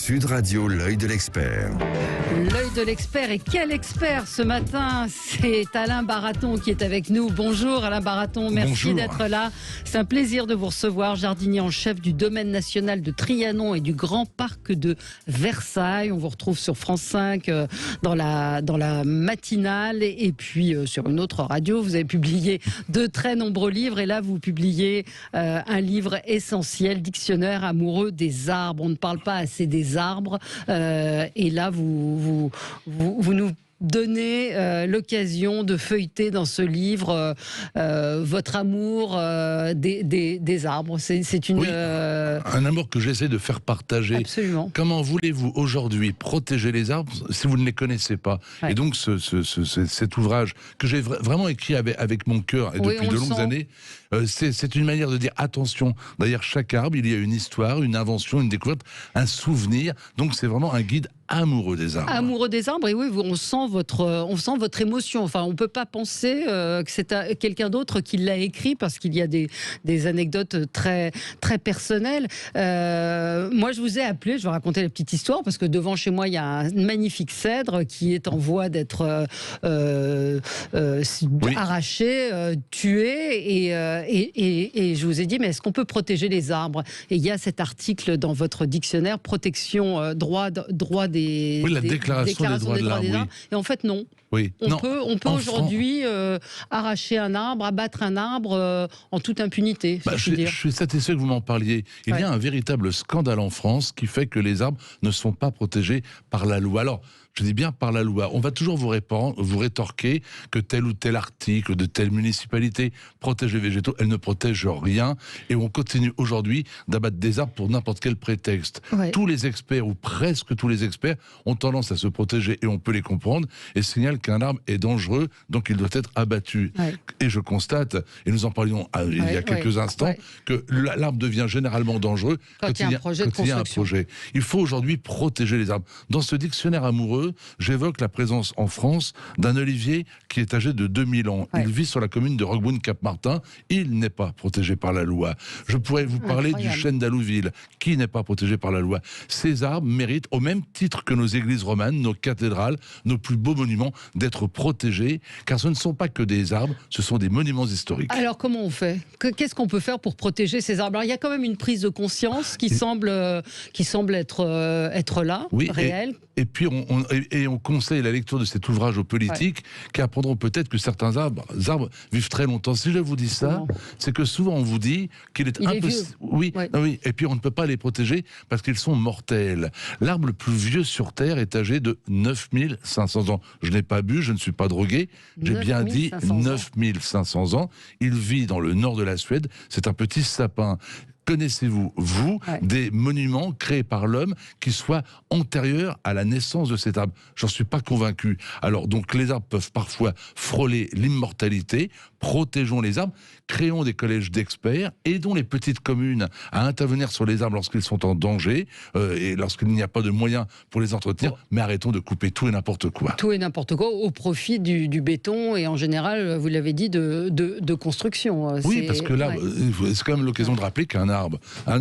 Sud Radio, l'œil de l'expert. L'œil de l'expert, et quel expert ce matin? C'est Alain Baraton qui est avec nous. Bonjour Alain Baraton, merci d'être là. C'est un plaisir de vous recevoir, jardinier en chef du domaine national de Trianon et du Grand Parc de Versailles. On vous retrouve sur France 5 dans la matinale et puis sur une autre radio. Vous avez publié de très nombreux livres et là vous publiez un livre essentiel, Dictionnaire amoureux des arbres. On ne parle pas assez des arbres et là vous nous donnez l'occasion de feuilleter dans ce livre votre amour des arbres. C'est une un amour que j'essaie de faire partager. Absolument. Comment voulez-vous aujourd'hui protéger les arbres si vous ne les connaissez pas? Ouais. Et donc cet ouvrage que j'ai vraiment écrit avec mon cœur et depuis de longues années, c'est une manière de dire attention, derrière chaque arbre il y a une histoire, une invention, une découverte, un souvenir. Donc c'est vraiment un guide amoureux des arbres. Amoureux des arbres, et oui, on sent votre émotion. Enfin, on ne peut pas penser que c'est quelqu'un d'autre qui l'a écrit parce qu'il y a des anecdotes très, très personnelles. Moi, je vous ai appelé, je vais raconter la petite histoire, parce que devant chez moi, il y a un magnifique cèdre qui est en voie d'être arraché, tué, et je vous ai dit, mais est-ce qu'on peut protéger les arbres? Et il y a cet article dans votre dictionnaire, protection, droit des... Oui, la déclaration des droits de l'arbre. Oui. Et en fait, non. Oui. On peut aujourd'hui arracher un arbre, abattre un arbre en toute impunité. Je suis satisfait que vous m'en parliez. Il y a un véritable scandale en France qui fait que les arbres ne sont pas protégés par la loi. Alors, je dis bien par la loi. On va toujours vous rétorquer que tel ou tel article de telle municipalité protège les végétaux. Elle ne protège rien. Et on continue aujourd'hui d'abattre des arbres pour n'importe quel prétexte. Ouais. Tous les experts, ou presque tous les experts, ont tendance à se protéger, et on peut les comprendre, et signalent qu'un arbre est dangereux, donc il doit être abattu. Ouais. Et je constate, et nous en parlions il y a quelques instants, que l'arbre devient généralement dangereux quand il y a un projet. Il faut aujourd'hui protéger les arbres. Dans ce dictionnaire amoureux, j'évoque la présence en France d'un olivier qui est âgé de 2000 ans. Il vit sur la commune de Roquebrune-Cap-Martin. Il n'est pas protégé par la loi. Je pourrais vous parler du chêne d'Allouville, qui n'est pas protégé par la loi. Ces arbres méritent, au même titre que nos églises romanes, nos cathédrales, nos plus beaux monuments, d'être protégés, car ce ne sont pas que des arbres, ce sont des monuments historiques. Alors comment on fait? Qu'est-ce qu'on peut faire pour protéger ces arbres? Alors, il y a quand même une prise de conscience qui semble être là, réelle. Et puis on conseille la lecture de cet ouvrage aux politiques qui apprendront peut-être que certains arbres vivent très longtemps. Si je vous dis ça, c'est que souvent on vous dit qu'il est impossible. Oui. Et puis on ne peut pas les protéger parce qu'ils sont mortels. L'arbre le plus vieux sur Terre est âgé de 9500 ans. Je n'ai pas bu, je ne suis pas drogué. J'ai bien dit 9500 ans. Il vit dans le nord de la Suède. C'est un petit sapin. Connaissez-vous, des monuments créés par l'homme qui soient antérieurs à la naissance de cet arbre? J'en suis pas convaincu. Alors, donc, les arbres peuvent parfois frôler l'immortalité. Protégeons les arbres, créons des collèges d'experts, aidons les petites communes à intervenir sur les arbres lorsqu'ils sont en danger et lorsqu'il n'y a pas de moyens pour les entretenir, mais arrêtons de couper tout et n'importe quoi. Tout et n'importe quoi au profit du béton et en général, vous l'avez dit, de construction. Oui, parce que là, c'est quand même l'occasion de rappeler qu'un arbre,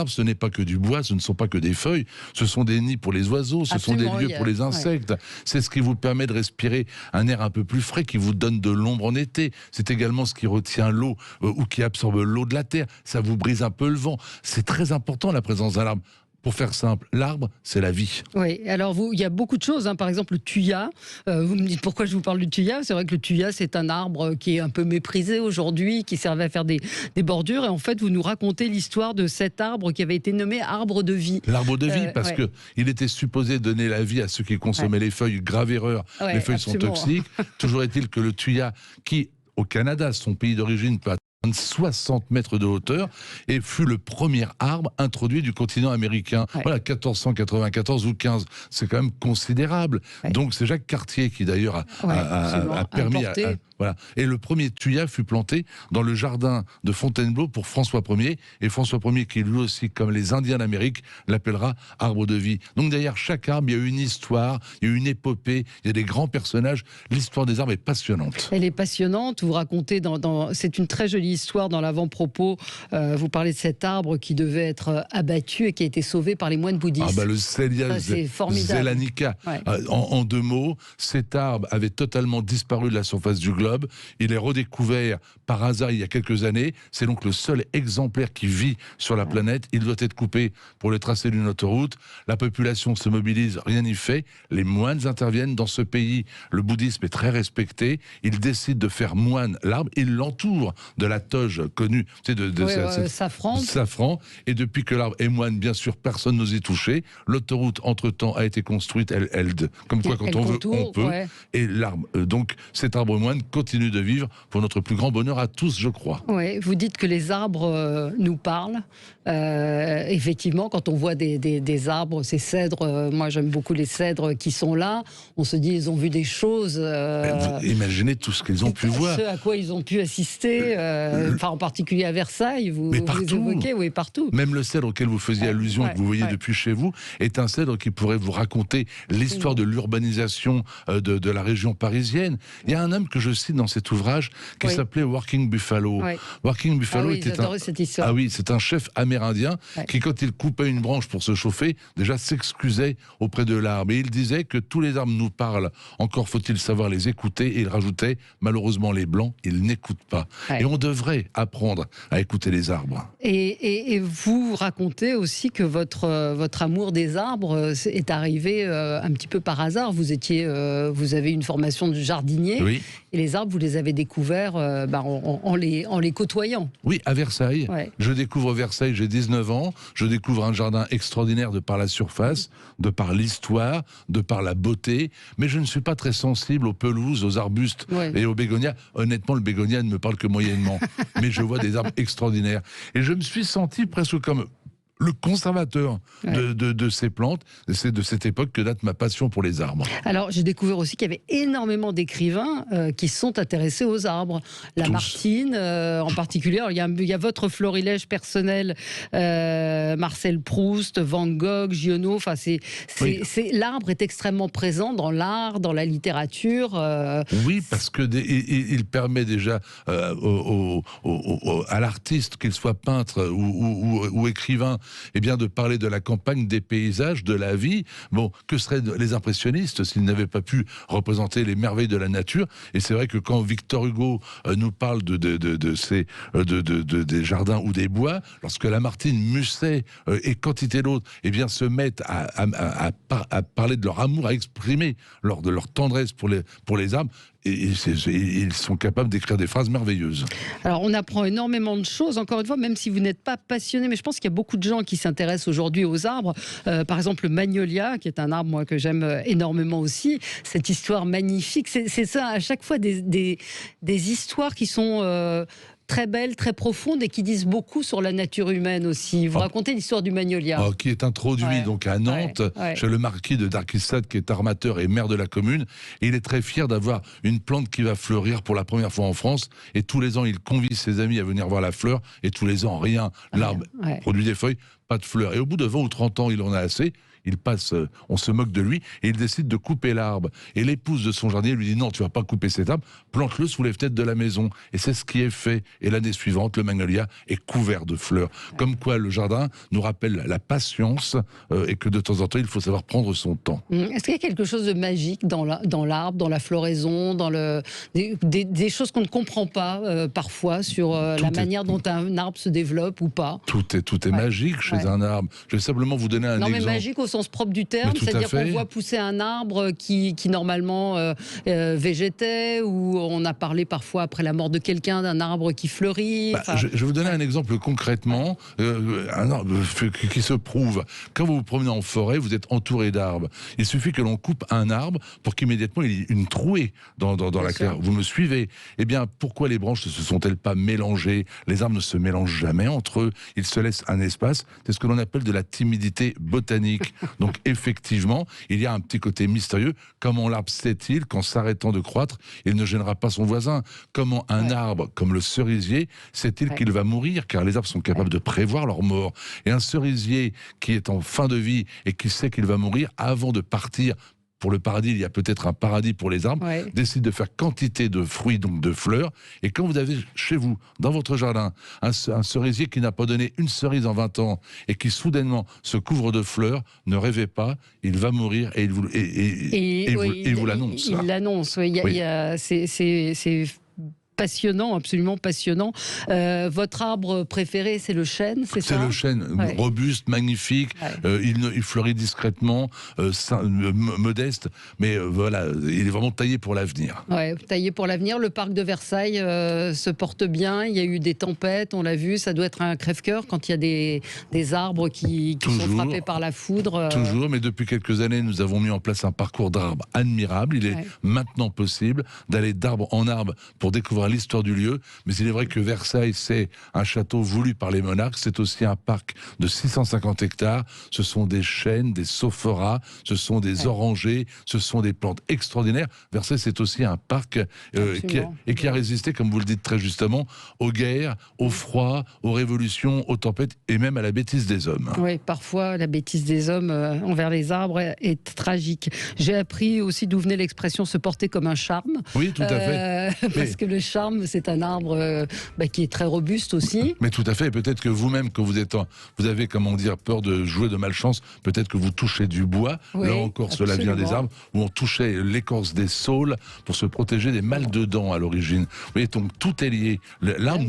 ce n'est pas que du bois, ce ne sont pas que des feuilles, ce sont des nids pour les oiseaux, ce sont des lieux pour les insectes. C'est ce qui vous permet de respirer un air un peu plus frais, qui vous donne de l'ombre en été. C'est également ce qui retient l'eau ou qui absorbe l'eau de la terre. Ça vous brise un peu le vent. C'est très important, la présence d'un arbre. Pour faire simple, l'arbre, c'est la vie. Oui, alors il y a beaucoup de choses, par exemple le thuya. Vous me dites pourquoi je vous parle du thuya. C'est vrai que le thuya, c'est un arbre qui est un peu méprisé aujourd'hui, qui servait à faire des bordures. Et en fait, vous nous racontez l'histoire de cet arbre qui avait été nommé arbre de vie. L'arbre de vie, parce que il était supposé donner la vie à ceux qui consommaient les feuilles. Grave erreur, les feuilles sont toxiques. Toujours est-il que le thuya, qui au Canada, son pays d'origine, peut 60 mètres de hauteur, et fut le premier arbre introduit du continent américain. Voilà, 1494 ou 15, c'est quand même considérable. Donc c'est Jacques Cartier qui d'ailleurs a permis Voilà. Et le premier thuya fut planté dans le jardin de Fontainebleau pour François Ier. Et François Ier, qui lui aussi, comme les Indiens d'Amérique, l'appellera arbre de vie. Donc derrière chaque arbre, il y a une histoire, il y a une épopée, il y a des grands personnages. L'histoire des arbres est passionnante. Elle est passionnante. Vous racontez, c'est une très jolie histoire dans l'avant-propos. Vous parlez de cet arbre qui devait être abattu et qui a été sauvé par les moines bouddhistes. Ah bah le Célia zelanica. Ouais. En 2 mots, cet arbre avait totalement disparu de la surface du globe. Il est redécouvert par hasard il y a quelques années. C'est donc le seul exemplaire qui vit sur la planète. Il doit être coupé pour le tracé d'une autoroute. La population se mobilise, rien n'y fait. Les moines interviennent. Dans ce pays, le bouddhisme est très respecté. Ils décident de faire moine l'arbre. Ils l'entourent de la toge connue, tu sais, safran. Et depuis que l'arbre est moine, bien sûr, personne n'ose y toucher. L'autoroute, entre-temps, a été construite. Comme quoi, quand on veut, on peut. Ouais. Et l'arbre, donc, cet arbre moine continue de vivre pour notre plus grand bonheur à tous, je crois. Oui, vous dites que les arbres nous parlent. Effectivement, quand on voit des arbres, ces cèdres, moi j'aime beaucoup les cèdres qui sont là, on se dit ils ont vu des choses. Imaginez tout ce qu'ils ont pu voir. Ce à quoi ils ont pu assister, en particulier à Versailles, vous évoquez, oui, partout. Même le cèdre auquel vous faisiez allusion, que vous voyez depuis chez vous, est un cèdre qui pourrait vous raconter l'histoire de l'urbanisation de la région parisienne. Il y a un homme que je cite dans cet ouvrage qui s'appelait Working Buffalo. Working Buffalo c'est un chef amérindien qui, quand il coupait une branche pour se chauffer, déjà s'excusait auprès de l'arbre. Et il disait que tous les arbres nous parlent, encore faut-il savoir les écouter. Et il rajoutait, malheureusement les blancs, ils n'écoutent pas. Et on devrait apprendre à écouter les arbres. Et vous racontez aussi que votre amour des arbres est arrivé un petit peu par hasard. Vous avez une formation de jardinier, et les arbres, vous les avez découverts en les côtoyant. Oui, à Versailles. Je découvre Versailles, j'ai 19 ans. Je découvre un jardin extraordinaire de par la surface, de par l'histoire, de par la beauté. Mais je ne suis pas très sensible aux pelouses, aux arbustes et aux bégonias. Honnêtement, le bégonia ne me parle que moyennement. Mais je vois des arbres extraordinaires. Et je me suis senti presque comme le conservateur de ces plantes. C'est de cette époque que date ma passion pour les arbres. Alors, j'ai découvert aussi qu'il y avait énormément d'écrivains qui se sont intéressés aux arbres. Lamartine, en particulier. Alors, il y a votre florilège personnel, Marcel Proust, Van Gogh, Giono. Enfin, l'arbre est extrêmement présent dans l'art, dans la littérature. Oui, parce que il permet déjà à l'artiste, qu'il soit peintre ou écrivain, de parler de la campagne, des paysages, de la vie. Bon, que seraient les impressionnistes s'ils n'avaient pas pu représenter les merveilles de la nature? Et c'est vrai que quand Victor Hugo nous parle des jardins ou des bois, lorsque Lamartine, Musset et quantité d'autres se mettent à parler de leur amour, à exprimer de leur tendresse pour les arbres, ils sont capables d'écrire des phrases merveilleuses. Alors, on apprend énormément de choses, encore une fois, même si vous n'êtes pas passionné, mais je pense qu'il y a beaucoup de gens qui s'intéressent aujourd'hui aux arbres. Par exemple, le magnolia, qui est un arbre que j'aime énormément aussi. Cette histoire magnifique, c'est ça, à chaque fois des histoires qui sont très belles, très profondes et qui disent beaucoup sur la nature humaine aussi. Vous racontez l'histoire du magnolia. Qui est introduit donc à Nantes, chez le marquis de Darquistade, qui est armateur et maire de la commune. Et il est très fier d'avoir une plante qui va fleurir pour la première fois en France. Et tous les ans, il convie ses amis à venir voir la fleur. Et tous les ans, rien. L'arbre produit des feuilles, pas de fleurs. Et au bout de 20 ou 30 ans, il en a assez. Il passe, on se moque de lui, et il décide de couper l'arbre. Et l'épouse de son jardinier lui dit: non, tu vas pas couper cet arbre, plante-le sous les fenêtres de la maison. Et c'est ce qui est fait. Et l'année suivante, le magnolia est couvert de fleurs. Comme quoi, le jardin nous rappelle la patience, et que de temps en temps, il faut savoir prendre son temps. Est-ce qu'il y a quelque chose de magique dans l'arbre, dans la floraison, des choses qu'on ne comprend pas parfois sur la manière dont un arbre se développe ou pas? Tout est magique chez un arbre. Je vais simplement vous donner un exemple. Mais magique au sens propre du terme, c'est-à-dire qu'on voit pousser un arbre qui normalement végétait, ou on a parlé parfois après la mort de quelqu'un d'un arbre qui fleurit. Je vais vous donner un exemple concrètement, un arbre qui se prouve. Quand vous vous promenez en forêt, vous êtes entouré d'arbres. Il suffit que l'on coupe un arbre pour qu'immédiatement il y ait une trouée dans la clairière. Vous me suivez? Eh bien, pourquoi les branches ne se sont-elles pas mélangées? Les arbres ne se mélangent jamais entre eux. Ils se laissent un espace. c'est ce que l'on appelle de la timidité botanique. Donc effectivement, il y a un petit côté mystérieux. Comment l'arbre sait-il qu'en s'arrêtant de croître, il ne gênera pas son voisin? Comment un arbre comme le cerisier sait-il qu'il va mourir? Car les arbres sont capables de prévoir leur mort. Et un cerisier qui est en fin de vie et qui sait qu'il va mourir avant de partir pour le paradis, il y a peut-être un paradis pour les arbres, décide de faire quantité de fruits, donc de fleurs. Et quand vous avez chez vous, dans votre jardin, un cerisier qui n'a pas donné une cerise en 20 ans et qui soudainement se couvre de fleurs, ne rêvez pas, il va mourir et il vous l'annonce. Il l'annonce, oui. C'est passionnant, absolument passionnant. Votre arbre préféré, c'est le chêne, c'est ça? C'est le chêne, robuste, magnifique, il fleurit discrètement, modeste, mais voilà, il est vraiment taillé pour l'avenir. Ouais, taillé pour l'avenir. Le parc de Versailles se porte bien, il y a eu des tempêtes, on l'a vu, ça doit être un crève-cœur quand il y a des arbres qui sont frappés par la foudre. Toujours, mais depuis quelques années, nous avons mis en place un parcours d'arbres admirable. Il est maintenant possible d'aller d'arbre en arbre pour découvrir l'histoire du lieu, mais il est vrai que Versailles, c'est un château voulu par les monarques, c'est aussi un parc de 650 hectares, ce sont des chênes, des sophoras, ce sont des orangers, ce sont des plantes extraordinaires. Versailles, c'est aussi un parc qui a résisté, comme vous le dites très justement, aux guerres, au froid, aux révolutions, aux tempêtes et même à la bêtise des hommes. Oui, parfois la bêtise des hommes envers les arbres est tragique. J'ai appris aussi d'où venait l'expression se porter comme un charme. Oui, tout à fait. Parce que le charme, c'est un arbre qui est très robuste aussi. Mais tout à fait, peut-être que vous-même, quand vous avez, comment dire, peur de jouer de malchance, peut-être que vous touchez du bois, là encore cela vient des arbres, où on touchait l'écorce des saules pour se protéger des mal de dents à l'origine. Vous voyez, donc tout est lié. L'arbre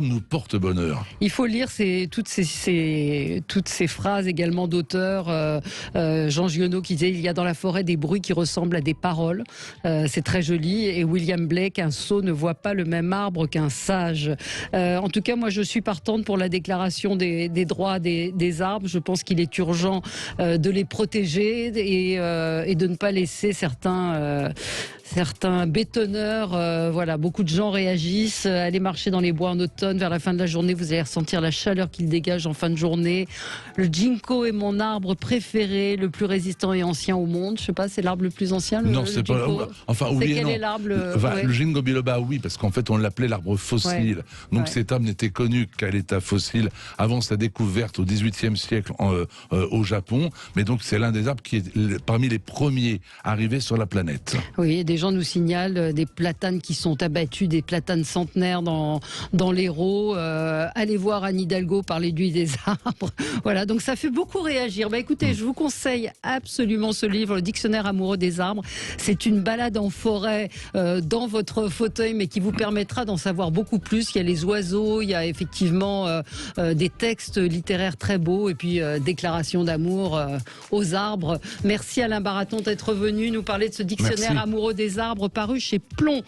nous porte bonheur. Il faut lire toutes ces phrases également d'auteurs. Jean Giono qui disait « Il y a dans la forêt des bruits qui ressemblent à des paroles ». C'est très joli. Et William Blake, un sot ne voit pas le même arbre qu'un sage. En tout cas, moi, je suis partante pour la déclaration des droits des arbres. Je pense qu'il est urgent de les protéger et de ne pas laisser certains bétonneurs, beaucoup de gens réagissent. Allez marcher dans les bois en automne, vers la fin de la journée, vous allez ressentir la chaleur qu'il dégage en fin de journée. Le ginkgo est mon arbre préféré, le plus résistant et ancien au monde. Je sais pas, c'est l'arbre le plus ancien, non, c'est pas. Enfin, oui, quel est l'arbre le ginkgo biloba, oui, parce qu'en fait, on l'appelait l'arbre fossile. Donc cet arbre n'était connu qu'à l'état fossile avant sa découverte au XVIIIe siècle au Japon. Mais donc, c'est l'un des arbres qui est parmi les premiers arrivés sur la planète. Oui, des gens nous signalent des platanes qui sont abattus, des platanes centenaires dans l'Hérault. Allez voir Anne Hidalgo parler d'huile des arbres. Voilà, donc ça fait beaucoup réagir. Écoutez, je vous conseille absolument ce livre, Le Dictionnaire amoureux des arbres. C'est une balade en forêt dans votre fauteuil, mais qui vous permettra d'en savoir beaucoup plus. Il y a les oiseaux, il y a effectivement des textes littéraires très beaux, et puis déclarations d'amour aux arbres. Merci Alain Baraton d'être venu nous parler de ce dictionnaire amoureux des arbres paru chez Plomb.